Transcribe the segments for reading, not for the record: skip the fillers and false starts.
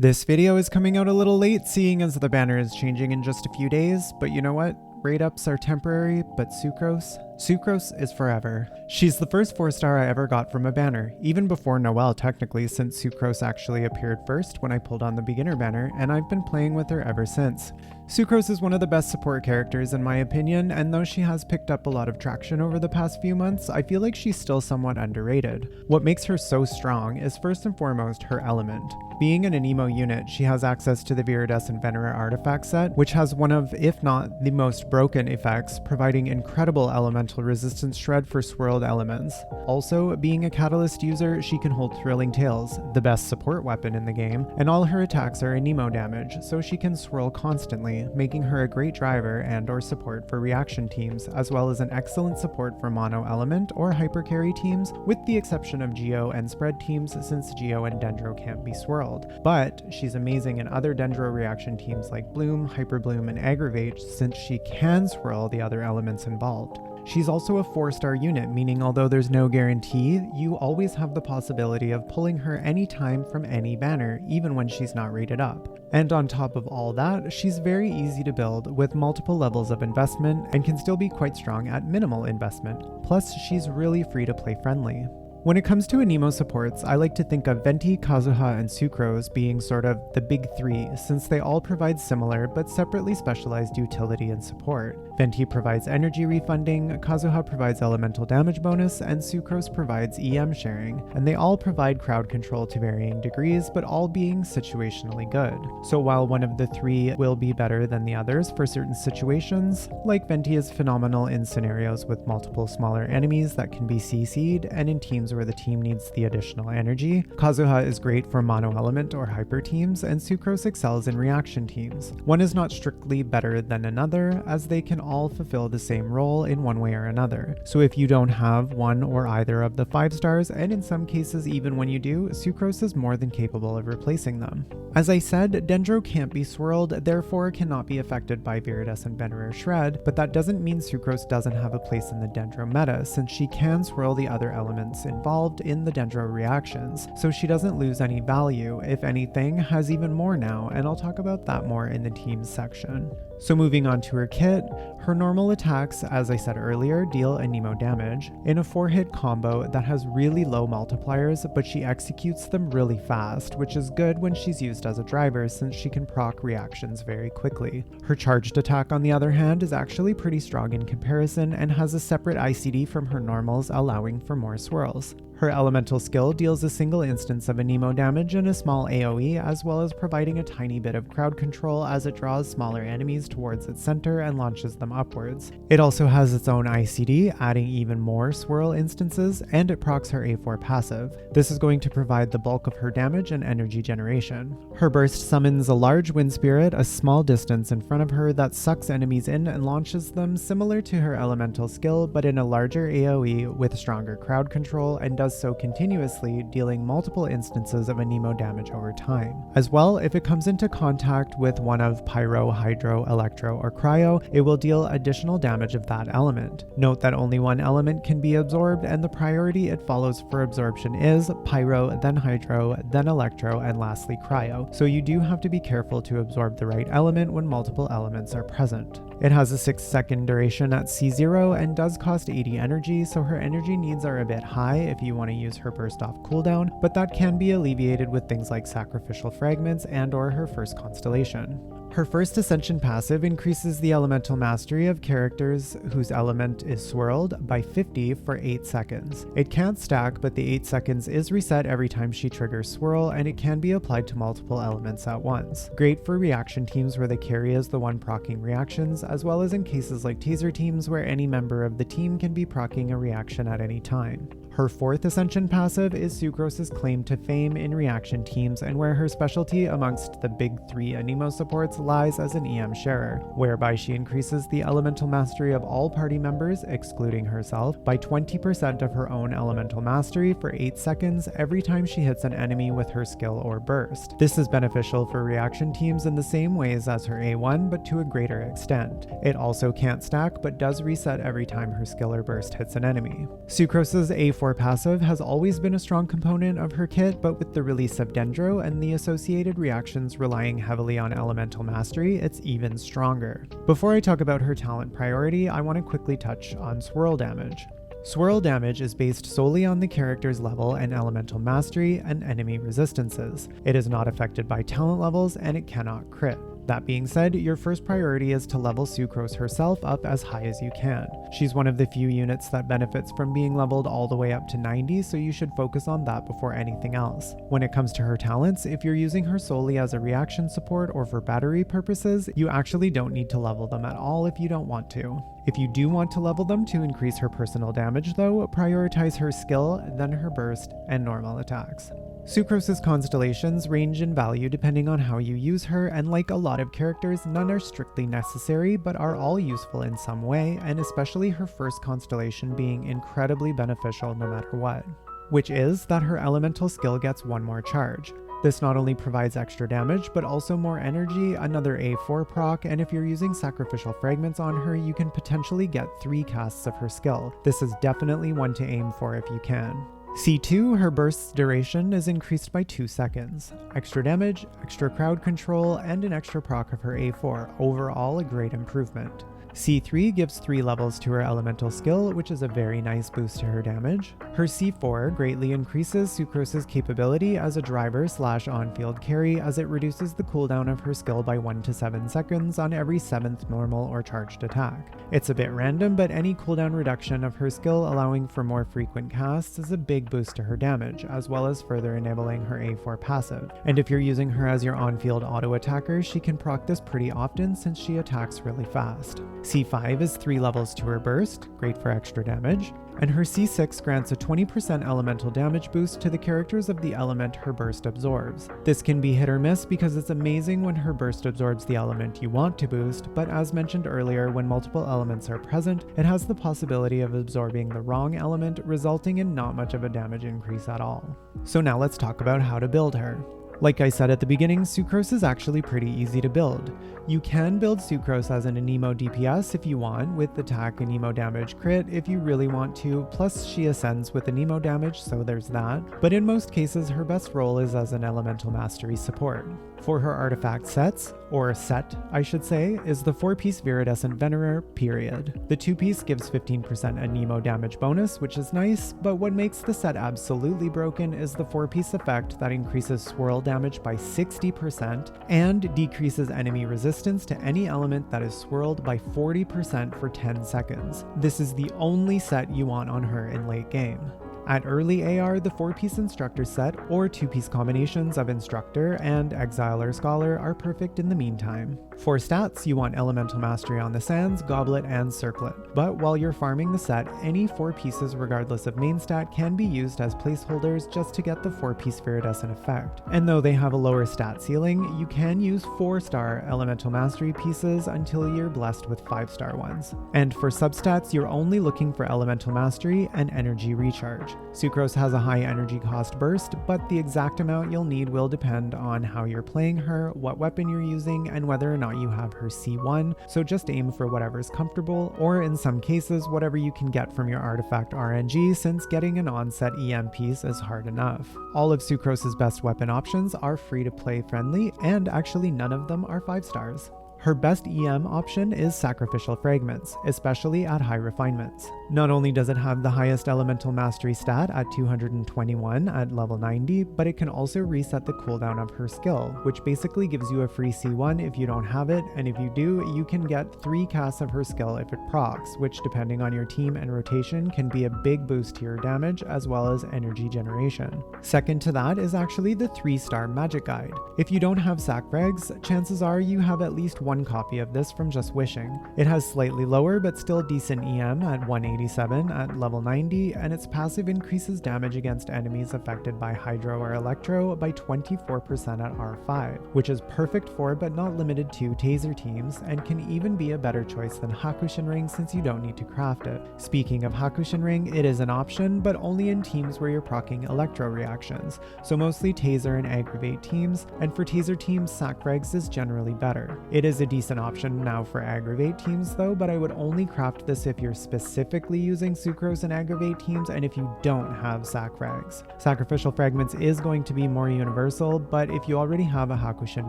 This video is coming out a little late, seeing as the banner is changing in just a few days, but you know what? Rate ups are temporary, but Sucrose is forever. She's the first 4-star I ever got from a banner, even before Noelle technically, since Sucrose actually appeared first when I pulled on the beginner banner, and I've been playing with her ever since. Sucrose is one of the best support characters in my opinion, and though she has picked up a lot of traction over the past few months, I feel like she's still somewhat underrated. What makes her so strong is first and foremost her element. Being an Anemo unit, she has access to the Viridescent Venera artifact set, which has one of, if not the most broken effects, providing incredible elemental resistance shred for swirled elements. Also, being a catalyst user, she can hold Thrilling Tales, the best support weapon in the game, and all her attacks are Anemo damage, so she can swirl constantly, making her a great driver and/or support for reaction teams, as well as an excellent support for mono element or hyper carry teams, with the exception of Geo and spread teams since Geo and Dendro can't be swirled. But she's amazing in other Dendro reaction teams like Bloom, Hyper Bloom, and Aggravate since she can swirl the other elements involved. She's also a 4-star unit, meaning although there's no guarantee, you always have the possibility of pulling her anytime from any banner, even when she's not rated up. And on top of all that, she's very easy to build with multiple levels of investment and can still be quite strong at minimal investment. Plus, she's really free to play friendly. When it comes to Anemo supports, I like to think of Venti, Kazuha, and Sucrose being sort of the big three, since they all provide similar but separately specialized utility and support. Venti provides energy refunding, Kazuha provides elemental damage bonus, and Sucrose provides EM sharing, and they all provide crowd control to varying degrees, but all being situationally good. So while one of the three will be better than the others for certain situations, like Venti is phenomenal in scenarios with multiple smaller enemies that can be CC'd, and in teams where the team needs the additional energy, Kazuha is great for mono element or hyper teams, and Sucrose excels in reaction teams. One is not strictly better than another, as they can all fulfill the same role in one way or another. So if you don't have one or either of the 5 stars, and in some cases even when you do, Sucrose is more than capable of replacing them. As I said, Dendro can't be swirled, therefore cannot be affected by Viridescent Venera Shred, but that doesn't mean Sucrose doesn't have a place in the Dendro meta, since she can swirl the other elements involved in the Dendro reactions, so she doesn't lose any value, if anything, has even more now, and I'll talk about that more in the teams section. So moving on to her kit, her normal attacks, as I said earlier, deal Anemo damage in a 4-hit combo that has really low multipliers, but she executes them really fast, which is good when she's used as a driver since she can proc reactions very quickly. Her charged attack, on the other hand, is actually pretty strong in comparison and has a separate ICD from her normals, allowing for more swirls. Her elemental skill deals a single instance of Anemo damage and a small AoE, as well as providing a tiny bit of crowd control as it draws smaller enemies towards its center and launches them upwards. It also has its own ICD, adding even more swirl instances, and it procs her A4 passive. This is going to provide the bulk of her damage and energy generation. Her burst summons a large wind spirit a small distance in front of her that sucks enemies in and launches them, similar to her elemental skill, but in a larger AoE with stronger crowd control, and does so continuously, dealing multiple instances of Anemo damage over time. As well, if it comes into contact with one of Pyro, Hydro, Electro, or Cryo, it will deal additional damage of that element. Note that only one element can be absorbed, and the priority it follows for absorption is Pyro, then Hydro, then Electro, and lastly Cryo, so you do have to be careful to absorb the right element when multiple elements are present. It has a 6-second duration at C0 and does cost 80 energy, so her energy needs are a bit high if you want to use her burst off cooldown, but that can be alleviated with things like sacrificial fragments and/or her first constellation. Her first Ascension passive increases the elemental mastery of characters whose element is swirled by 50 for 8 seconds. It can't stack, but the 8 seconds is reset every time she triggers swirl, and it can be applied to multiple elements at once. Great for reaction teams where the carry is the one proccing reactions, as well as in cases like teaser teams where any member of the team can be proccing a reaction at any time. Her 4th Ascension passive is Sucrose's claim to fame in reaction teams, and where her specialty amongst the big 3 Anemo supports lies as an EM sharer, whereby she increases the elemental mastery of all party members, excluding herself, by 20% of her own elemental mastery for 8 seconds every time she hits an enemy with her skill or burst. This is beneficial for reaction teams in the same ways as her A1, but to a greater extent. It also can't stack, but does reset every time her skill or burst hits an enemy. Sucrose's A4 A4 passive has always been a strong component of her kit, but with the release of Dendro and the associated reactions relying heavily on elemental mastery, it's even stronger. Before I talk about her talent priority, I want to quickly touch on swirl damage. Swirl damage is based solely on the character's level and elemental mastery and enemy resistances. It is not affected by talent levels and it cannot crit. That being said, your first priority is to level Sucrose herself up as high as you can. She's one of the few units that benefits from being leveled all the way up to 90, so you should focus on that before anything else. When it comes to her talents, if you're using her solely as a reaction support or for battery purposes, you actually don't need to level them at all if you don't want to. If you do want to level them to increase her personal damage though, prioritize her skill, then her burst, and normal attacks. Sucrose's constellations range in value depending on how you use her, and like a lot of characters, none are strictly necessary, but are all useful in some way, and especially her first constellation being incredibly beneficial no matter what. Which is that her elemental skill gets one more charge. This not only provides extra damage, but also more energy, another A4 proc, and if you're using sacrificial fragments on her, you can potentially get 3 casts of her skill. This is definitely one to aim for if you can. C2, her burst's duration is increased by 2 seconds. Extra damage, extra crowd control, and an extra proc of her A4, overall a great improvement. C3 gives 3 levels to her elemental skill, which is a very nice boost to her damage. Her C4 greatly increases Sucrose's capability as a driver/on-field carry, as it reduces the cooldown of her skill by 1 to 7 seconds on every 7th normal or charged attack. It's a bit random, but any cooldown reduction of her skill allowing for more frequent casts is a big boost to her damage, as well as further enabling her A4 passive. And if you're using her as your on-field auto attacker, she can proc this pretty often since she attacks really fast. C5 is 3 levels to her burst, great for extra damage, and her C6 grants a 20% elemental damage boost to the characters of the element her burst absorbs. This can be hit or miss because it's amazing when her burst absorbs the element you want to boost, but as mentioned earlier, when multiple elements are present, it has the possibility of absorbing the wrong element, resulting in not much of a damage increase at all. So now let's talk about how to build her. Like I said at the beginning, Sucrose is actually pretty easy to build. You can build Sucrose as an Anemo DPS if you want, with attack, Anemo damage, crit if you really want to, plus she ascends with Anemo damage, so there's that. But in most cases, her best role is as an elemental mastery support. For her artifact sets, or set I should say, is the 4-piece Viridescent Venerer, period. The 2-piece gives 15% Anemo damage bonus, which is nice, but what makes the set absolutely broken is the 4-piece effect that increases swirl damage by 60% and decreases enemy resistance to any element that is swirled by 40% for 10 seconds. This is the only set you want on her in late game. At early AR, the 4-piece Instructor set or 2-piece combinations of Instructor and Exile or Scholar are perfect in the meantime. For stats, you want Elemental Mastery on the Sands, Goblet, and Circlet. But while you're farming the set, any 4 pieces regardless of main stat can be used as placeholders just to get the 4-piece Viridescent effect. And though they have a lower stat ceiling, you can use 4-star Elemental Mastery pieces until you're blessed with 5-star ones. And for substats, you're only looking for Elemental Mastery and Energy Recharge. Sucrose has a high energy cost burst, but the exact amount you'll need will depend on how you're playing her, what weapon you're using, and whether or not you have her C1, so just aim for whatever's comfortable, or in some cases, whatever you can get from your artifact RNG, since getting an on-set EM piece is hard enough. All of Sucrose's best weapon options are free-to-play friendly, and actually none of them are 5 stars. Her best EM option is Sacrificial Fragments, especially at high refinements. Not only does it have the highest Elemental Mastery stat at 221 at level 90, but it can also reset the cooldown of her skill, which basically gives you a free C1 if you don't have it, and if you do, you can get 3 casts of her skill if it procs, which depending on your team and rotation can be a big boost to your damage as well as energy generation. Second to that is actually the 3-star Magic Guide. If you don't have Sac Frags, chances are you have at least one copy of this from just wishing. It has slightly lower but still decent EM at 187 at level 90, and its passive increases damage against enemies affected by Hydro or Electro by 24% at R5, which is perfect for but not limited to Taser teams, and can even be a better choice than Hakushin Ring since you don't need to craft it. Speaking of Hakushin Ring, it is an option, but only in teams where you're proccing Electro reactions, so mostly Taser and Aggravate teams, and for Taser teams, Sac Frags is generally better. It is a decent option now for aggravate teams though, but I would only craft this if you're specifically using Sucrose in aggravate teams and if you don't have sac frags. Sacrificial fragments is going to be more universal, but if you already have a Hakushin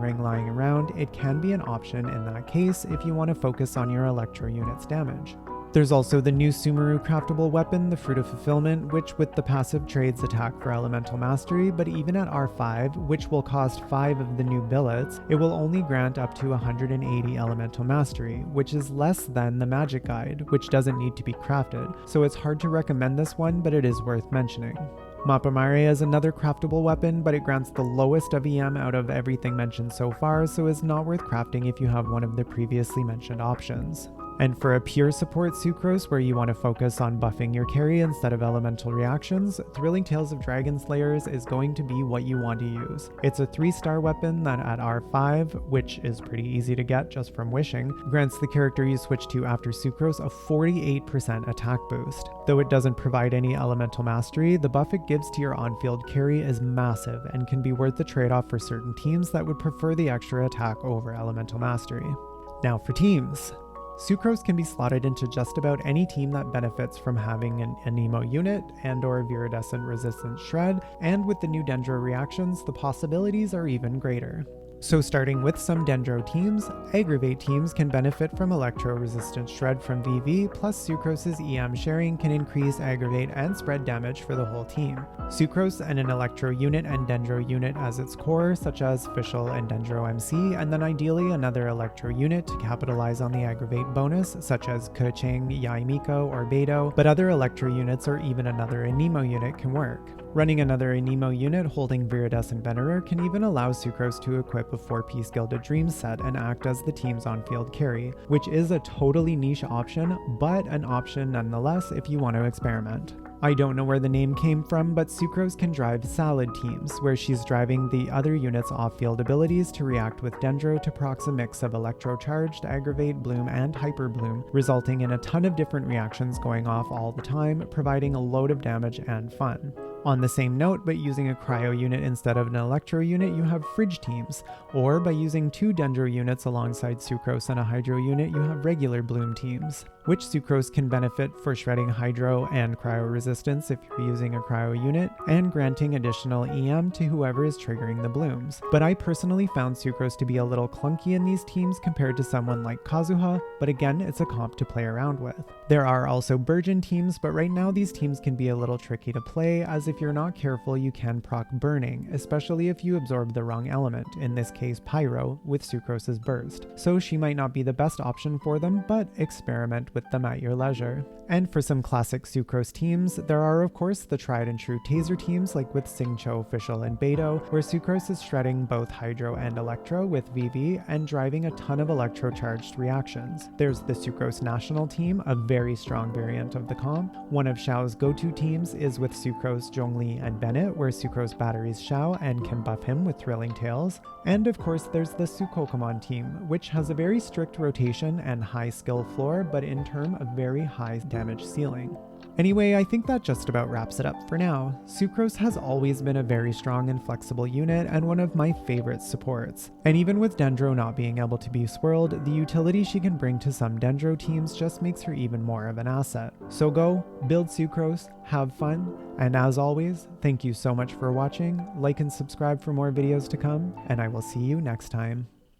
ring lying around, it can be an option in that case if you want to focus on your electro unit's damage. There's also the new Sumeru craftable weapon, the Fruit of Fulfillment, which with the passive trades attack for Elemental Mastery, but even at R5, which will cost 5 of the new billets, it will only grant up to 180 Elemental Mastery, which is less than the Magic Guide, which doesn't need to be crafted, so it's hard to recommend this one, but it is worth mentioning. Mappamare is another craftable weapon, but it grants the lowest of EM out of everything mentioned so far, so is not worth crafting if you have one of the previously mentioned options. And for a pure support Sucrose where you want to focus on buffing your carry instead of elemental reactions, Thrilling Tales of Dragon Slayers is going to be what you want to use. It's a 3-star weapon that at R5, which is pretty easy to get just from wishing, grants the character you switch to after Sucrose a 48% attack boost. Though it doesn't provide any elemental mastery, the buff it gives to your on-field carry is massive and can be worth the trade-off for certain teams that would prefer the extra attack over elemental mastery. Now for teams. Sucrose can be slotted into just about any team that benefits from having an Anemo unit and/or Viridescent Resistance Shred, and with the new Dendro reactions, the possibilities are even greater. So starting with some Dendro teams, aggravate teams can benefit from Electro-Resistant Shred from VV, plus Sucrose's EM sharing can increase aggravate and spread damage for the whole team. Sucrose and an Electro unit and Dendro unit as its core, such as Fischl and Dendro MC, and then ideally another Electro unit to capitalize on the aggravate bonus, such as Keqing, Yaimiko, or Beidou, but other Electro units or even another Anemo unit can work. Running another Anemo unit holding Viridescent Venerer can even allow Sucrose to equip a 4-piece Gilded Dreams set and act as the team's on-field carry, which is a totally niche option, but an option nonetheless if you want to experiment. I don't know where the name came from, but Sucrose can drive salad teams, where she's driving the other unit's off-field abilities to react with Dendro to proc a mix of Electro-charged, Aggravate, Bloom, and Hyper Bloom, resulting in a ton of different reactions going off all the time, providing a load of damage and fun. On the same note, but using a Cryo unit instead of an Electro unit, you have Fridge teams, or by using 2 Dendro units alongside Sucrose and a Hydro unit, you have regular Bloom teams, which Sucrose can benefit for shredding Hydro and Cryo resistance if you're using a Cryo unit, and granting additional EM to whoever is triggering the Blooms. But I personally found Sucrose to be a little clunky in these teams compared to someone like Kazuha, but again, it's a comp to play around with. There are also Burgeon teams, but right now these teams can be a little tricky to play, as if you're not careful you can proc Burning, especially if you absorb the wrong element, in this case Pyro, with Sucrose's Burst. So she might not be the best option for them, but experiment with them at your leisure. And for some classic Sucrose teams, there are of course the tried and true Taser teams like with Xingqiu, Fischl, and Beidou, where Sucrose is shredding both Hydro and Electro with VV and driving a ton of Electro-charged reactions. There's the Sucrose National team, a very strong variant of the comp. One of Xiao's go-to teams is with Sucrose, Zhongli, and Bennett, where Sucrose batteries Xiao and can buff him with Thrilling Tales. And of course there's the Sukokomon team, which has a very strict rotation and high skill floor, but in turn a very high damage ceiling. Anyway, I think that just about wraps it up for now. Sucrose has always been a very strong and flexible unit and one of my favorite supports. And even with Dendro not being able to be swirled, the utility she can bring to some Dendro teams just makes her even more of an asset. So go, build Sucrose, have fun, and as always, thank you so much for watching. Like and subscribe for more videos to come, and I will see you next time.